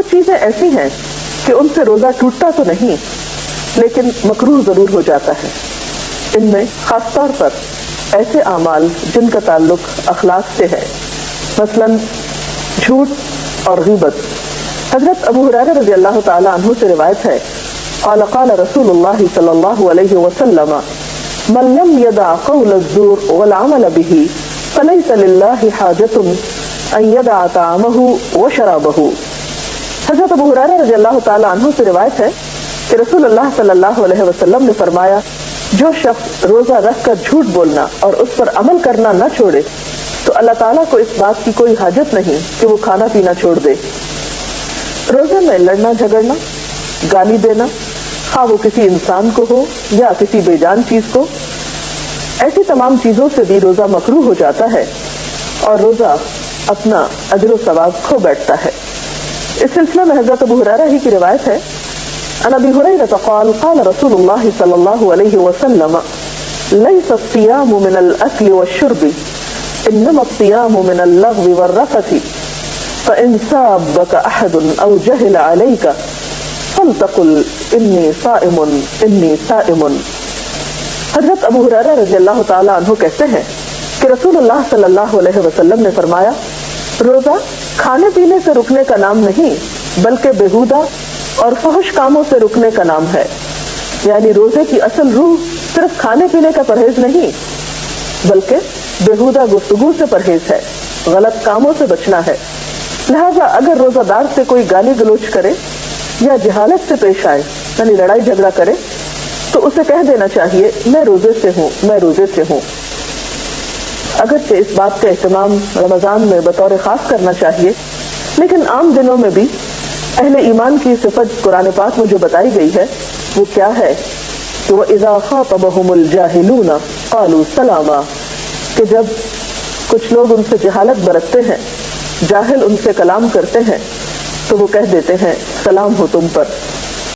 کچھ چیزیں ایسی ہیں کہ ان سے روزہ ٹوٹتا تو نہیں لیکن مکروہ ضرور ہو جاتا ہے. ان میں خاص طور پر ایسے اعمال جن کا تعلق اخلاق سے ہے، مثلا جھوٹ اور غیبت. حضرت ابو ہریرہ رضی اللہ تعالی عنہ سے روایت ہے، قال قال رسول اللہ صلی اللہ علیہ وسلم من لم يدع قول الزور والعمل به فليس لله حاجة ان يدع طعامه وشرابه. حضرت ابو ہریرہ رضی اللہ تعالی عنہ سے روایت ہے کہ رسول اللہ صلی اللہ علیہ وسلم نے فرمایا، جو شخص روزہ رکھ کر جھوٹ بولنا اور اس پر عمل کرنا نہ چھوڑے تو اللہ تعالیٰ کو اس بات کی کوئی حاجت نہیں کہ وہ کھانا پینا چھوڑ دے. روزے میں لڑنا جھگڑنا، گالی دینا، خواہ وہ کسی انسان کو ہو یا کسی بے جان چیز کو، ایسی تمام چیزوں سے بھی روزہ مکروہ ہو جاتا ہے اور روزہ اپنا اجر و ثواب کھو بیٹھتا ہے. اس سلسلے میں حضرت ابو ہریرہ ہی کی روایت ہے، عن ابی ہریرہ قال قال رسول اللہ صلی اللہ علیہ وسلم لیس الصیام من الاکل والشرب انما الصیام من اللغو والرفث فان سابک احد او جہل علیک فلتقل انی صائم انی صائم. حضرت ابو ہریرہ رضی اللہ تعالی عنہ کہتے ہیں کہ رسول اللہ صلی اللہ علیہ وسلم نے فرمایا، روزہ کھانے پینے سے رکنے کا نام نہیں بلکہ بےہودہ اور فحش کاموں سے رکنے کا نام ہے. یعنی روزے کی اصل روح صرف کھانے پینے کا پرہیز نہیں بلکہ بےہودہ گفتگو سے پرہیز ہے، غلط کاموں سے بچنا ہے. لہذا اگر روزہ دار سے کوئی گالی گلوچ کرے یا جہالت سے پیش آئے، یعنی لڑائی جھگڑا کرے، تو اسے کہہ دینا چاہیے میں روزے سے ہوں، میں روزے سے ہوں. اگرچہ اس بات کا اہتمام رمضان میں بطور خاص کرنا چاہیے، لیکن عام دنوں میں بھی اہل ایمان کی صفت قرآن پاک میں جو بتائی گئی ہے وہ کیا ہے کہ وَإِذَا خَاطَبَهُمُ الْجَاهِلُونَ قَالُوا سَلَامًا، کہ جب کچھ لوگ ان سے جہالت برتتے ہیں، جاہل ان سے کلام کرتے ہیں تو وہ کہہ دیتے ہیں سلام ہو تم پر.